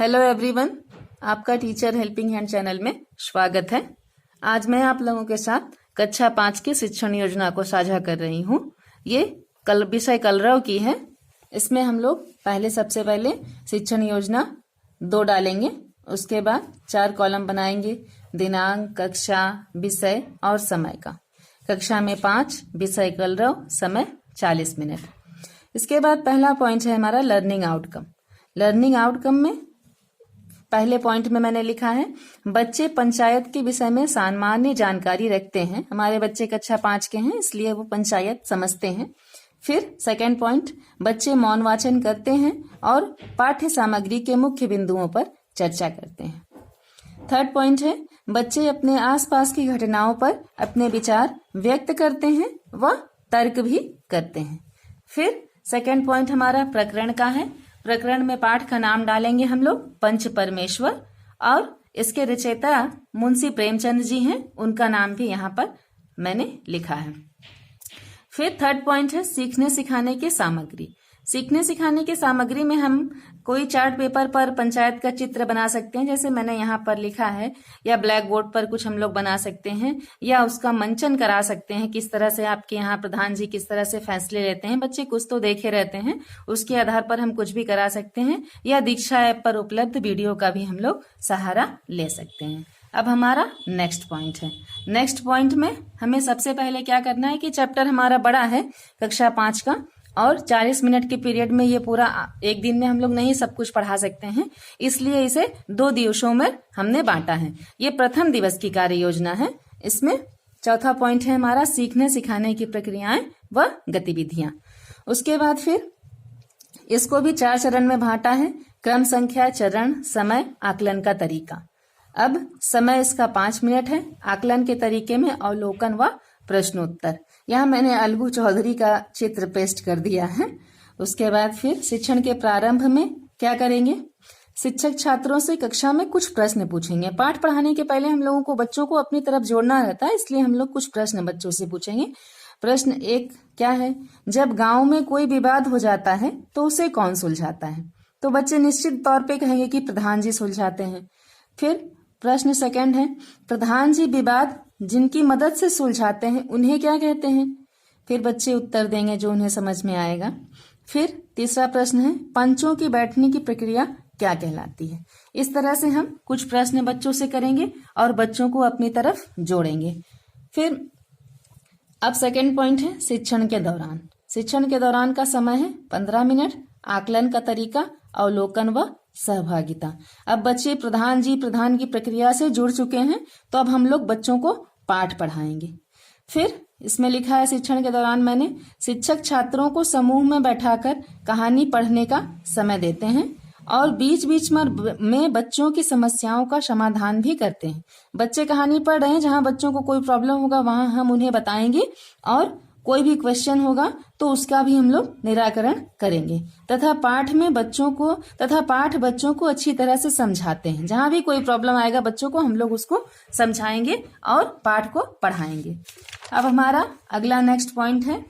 Hello everyone, आपका teacher helping hand channel में स्वागत है। आज मैं आप लोगों के साथ कक्षा 5 की शिक्षण योजना को साझा कर रही हूँ। ये विषय कलरव की है। इसमें हम लोग सबसे पहले शिक्षण योजना 2 डालेंगे, उसके बाद 4 कॉलम बनाएंगे, दिनांक, कक्षा, विषय और समय का। कक्षा में 5, विषय कलरव, समय 40 मिनट। इसके बाद पहला पॉइंट है हमारा लर्निंग आउटकम। लर्निंग आउटकम में पहले पॉइंट में मैंने लिखा है बच्चे पंचायत के विषय में सामान्य जानकारी रखते हैं। हमारे बच्चे कक्षा 5 के हैं, इसलिए वो पंचायत समझते हैं। फिर सेकंड पॉइंट, बच्चे मौन वाचन करते हैं और पाठ्य सामग्री के मुख्य बिंदुओं पर चर्चा करते हैं। थर्ड पॉइंट है बच्चे अपने आसपास की घटनाओं पर अपने विचार व्यक्त करते हैं व तर्क भी करते हैं। फिर सेकंड पॉइंट हमारा प्रकरण का है। प्रकरण में पाठ का नाम डालेंगे हम लोग पंच परमेश्वर, और इसके रचयिता मुंशी प्रेमचंद जी हैं, उनका नाम भी यहाँ पर मैंने लिखा है। फिर थर्ड पॉइंट है सीखने सिखाने की सामग्री। सीखने सिखाने की सामग्री में हम कोई चार्ट पेपर पर पंचायत का चित्र बना सकते हैं, जैसे मैंने यहाँ पर लिखा है, या ब्लैक बोर्ड पर कुछ हम लोग बना सकते हैं, या उसका मंचन करा सकते हैं। किस तरह से आपके यहाँ प्रधान जी किस तरह से फैसले लेते हैं, बच्चे कुछ तो देखे रहते हैं, उसके आधार पर हम कुछ भी करा सकते हैं, या दीक्षा ऐप पर उपलब्ध वीडियो का भी हम लोग सहारा ले सकते हैं। अब हमारा नेक्स्ट पॉइंट है। नेक्स्ट पॉइंट में हमें सबसे पहले क्या करना है कि चैप्टर हमारा बड़ा है कक्षा 5 का, और 40 मिनट के पीरियड में ये पूरा एक दिन में हम लोग नहीं सब कुछ पढ़ा सकते हैं, इसलिए इसे 2 दिवसों में हमने बांटा है। ये प्रथम दिवस की कार्य योजना है। इसमें चौथा पॉइंट है हमारा सीखने सिखाने की प्रक्रियाएं व गतिविधियां। उसके बाद फिर इसको भी 4 चरण में बांटा है। क्रम, संख्या, चरण, समय, आकलन का तरीका। अब समय इसका 5 मिनट है। आकलन के तरीके में अवलोकन व प्रश्नोत्तर। यहाँ मैंने अलगू चौधरी का चित्र पेस्ट कर दिया है। उसके बाद फिर शिक्षण के प्रारंभ में क्या करेंगे, शिक्षक छात्रों से कक्षा में कुछ प्रश्न पूछेंगे। पाठ पढ़ाने के पहले हम लोगों को बच्चों को अपनी तरफ जोड़ना रहता है, इसलिए हम लोग कुछ प्रश्न बच्चों से पूछेंगे। प्रश्न 1 क्या है, जब गांव में कोई विवाद हो जाता है तो उसे कौन सुलझाता है? तो बच्चे निश्चित तौर पे कहेंगे कि प्रधान जी सुलझाते हैं। फिर प्रश्न सेकंड है, प्रधान जी विवाद जिनकी मदद से सुलझाते हैं उन्हें क्या कहते हैं? फिर बच्चे उत्तर देंगे जो उन्हें समझ में आएगा। फिर तीसरा प्रश्न है, पंचों की बैठने की प्रक्रिया क्या कहलाती है? इस तरह से हम कुछ प्रश्न बच्चों से करेंगे और बच्चों को अपनी तरफ जोड़ेंगे। फिर अब सेकंड पॉइंट है शिक्षण के दौरान। शिक्षण के दौरान का समय है 15 मिनट। आकलन का तरीका, अवलोकन व सहभागिता। अब बच्चे प्रधान की प्रक्रिया से जुड़ चुके हैं, तो अब हम लोग बच्चों को पाठ पढ़ाएंगे। फिर इसमें लिखा है शिक्षण के दौरान मैंने शिक्षक छात्रों को समूह में बैठाकर कहानी पढ़ने का समय देते हैं और बीच बीच में बच्चों की समस्याओं का समाधान भी करते हैं। बच्चे कहानी पढ़ रहे हैं, जहां बच्चों को कोई प्रॉब्लम होगा वहां हम उन्हें बताएंगे, और कोई भी क्वेश्चन होगा तो उसका भी हम लोग निराकरण करेंगे। तथा पाठ बच्चों को अच्छी तरह से समझाते हैं। जहां भी कोई प्रॉब्लम आएगा बच्चों को हम लोग उसको समझाएंगे और पाठ को पढ़ाएंगे। अब हमारा अगला नेक्स्ट पॉइंट है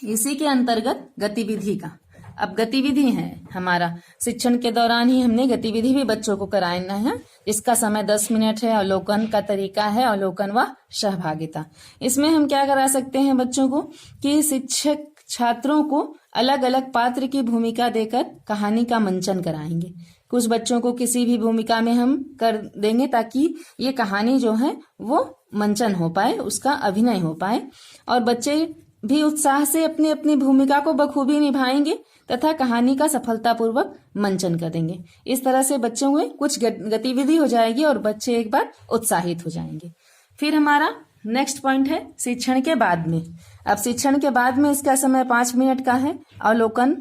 इसी के अंतर्गत गतिविधि का। अब गतिविधि है हमारा शिक्षण के दौरान ही हमने गतिविधि भी बच्चों को कराना है। इसका समय 10 मिनट है। अवलोकन का तरीका है अवलोकन व सहभागिता। इसमें हम क्या करा सकते हैं बच्चों को कि शिक्षक छात्रों को अलग अलग पात्र की भूमिका देकर कहानी का मंचन कराएंगे। कुछ बच्चों को किसी भी भूमिका में हम कर देंगे ताकि ये कहानी जो है वो मंचन हो पाए, उसका अभिनय हो पाए, और बच्चे भी उत्साह से अपनी अपनी भूमिका को बखूबी निभाएंगे तथा कहानी का सफलतापूर्वक मंचन करेंगे। इस तरह से बच्चों में कुछ गतिविधि हो जाएगी और बच्चे एक बार उत्साहित हो जाएंगे। फिर हमारा नेक्स्ट पॉइंट है शिक्षण के बाद में। अब शिक्षण के बाद में इसका समय 5 मिनट का है। अवलोकन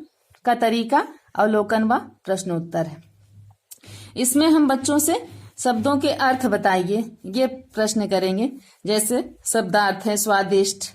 का तरीका, अवलोकन व प्रश्नोत्तर है। इसमें हम बच्चों से शब्दों के अर्थ बताइए ये प्रश्न करेंगे, जैसे शब्दार्थ है स्वादिष्ट,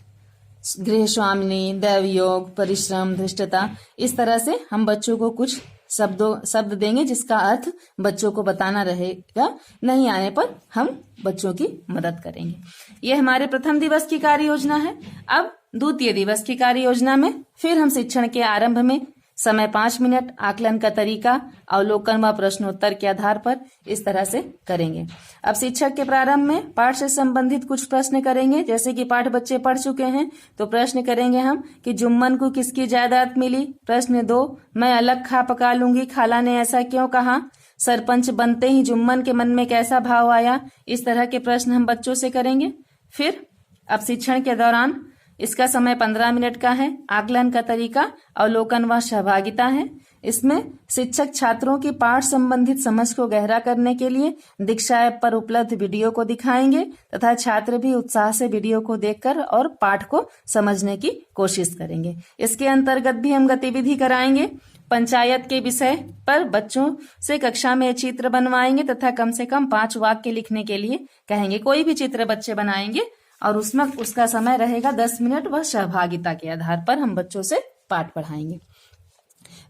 गृहस्वामिनी, दैवयोग, परिश्रम, धृष्टता। इस तरह से हम बच्चों को कुछ शब्द देंगे जिसका अर्थ बच्चों को बताना रहेगा। नहीं आने पर हम बच्चों की मदद करेंगे। ये हमारे प्रथम दिवस की कार्य योजना है। अब द्वितीय दिवस की कार्य योजना में फिर हम शिक्षण के आरंभ में समय 5 मिनट, आकलन का तरीका, अवलोकन व प्रश्नोत्तर के आधार पर इस तरह से करेंगे। अब शिक्षक के प्रारंभ में पाठ से संबंधित कुछ प्रश्न करेंगे। जैसे कि पाठ बच्चे पढ़ चुके हैं तो प्रश्न करेंगे हम कि जुम्मन को किसकी जायदाद मिली। प्रश्न 2, मैं अलग खा पका लूंगी, खाला ने ऐसा क्यों कहा। सरपंच बनते ही जुम्मन के मन में कैसा भाव आया। इस तरह के प्रश्न हम बच्चों से करेंगे। फिर अब शिक्षण के दौरान इसका समय 15 मिनट का है। आकलन का तरीका, अवलोकन व सहभागिता है। इसमें शिक्षक छात्रों की पाठ संबंधित समझ को गहरा करने के लिए दीक्षा ऐप पर उपलब्ध वीडियो को दिखाएंगे तथा छात्र भी उत्साह से वीडियो को देखकर और पाठ को समझने की कोशिश करेंगे। इसके अंतर्गत भी हम गतिविधि कराएंगे। पंचायत के विषय पर बच्चों से कक्षा में चित्र बनवाएंगे तथा कम से कम 5 वाक्य लिखने के लिए कहेंगे। कोई भी चित्र बच्चे बनाएंगे और उसमें उसका समय रहेगा 10 मिनट व सहभागिता के आधार पर हम बच्चों से पाठ पढ़ाएंगे।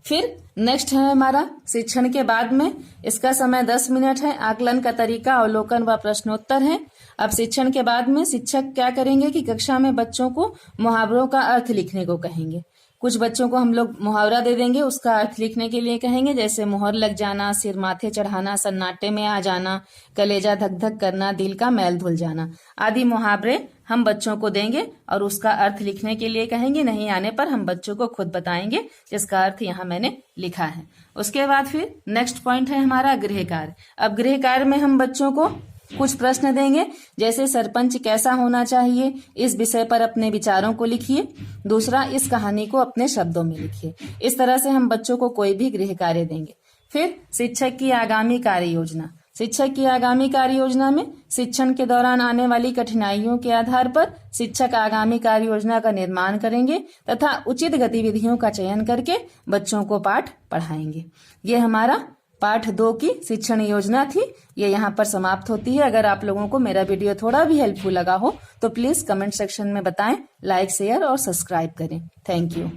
फिर नेक्स्ट है हमारा शिक्षण के बाद में, इसका समय 10 मिनट है। आकलन का तरीका, अवलोकन व प्रश्नोत्तर है। अब शिक्षण के बाद में शिक्षक क्या करेंगे कि कक्षा में बच्चों को मुहावरों का अर्थ लिखने को कहेंगे। कुछ बच्चों को हम लोग मुहावरा दे देंगे, उसका अर्थ लिखने के लिए कहेंगे। जैसे मुहर लग जाना, सिर माथे चढ़ाना, सन्नाटे में आ जाना, कलेजा धक धक करना, दिल का मैल धुल जाना आदि मुहावरे हम बच्चों को देंगे और उसका अर्थ लिखने के लिए कहेंगे। नहीं आने पर हम बच्चों को खुद बताएंगे जिसका अर्थ यहाँ मैंने लिखा है। उसके बाद फिर नेक्स्ट पॉइंट है हमारा गृह कार्य। अब गृह कार्य में हम बच्चों को कुछ प्रश्न देंगे। जैसे सरपंच कैसा होना चाहिए, इस विषय पर अपने विचारों को लिखिए। दूसरा, इस कहानी को अपने शब्दों में लिखिए। इस तरह से हम बच्चों को कोई भी गृह कार्य देंगे। फिर शिक्षक की आगामी कार्य योजना। शिक्षक की आगामी कार्य योजना में शिक्षण के दौरान आने वाली कठिनाइयों के आधार पर शिक्षक आगामी कार्य योजना का निर्माण करेंगे तथा उचित गतिविधियों का चयन करके बच्चों को पाठ पढ़ाएंगे। ये हमारा पाठ 2 की शिक्षण योजना थी। ये यहाँ पर समाप्त होती है। अगर आप लोगों को मेरा वीडियो थोड़ा भी हेल्पफुल लगा हो तो प्लीज कमेंट सेक्शन में बताएं, लाइक, शेयर और सब्सक्राइब करें। Thank you.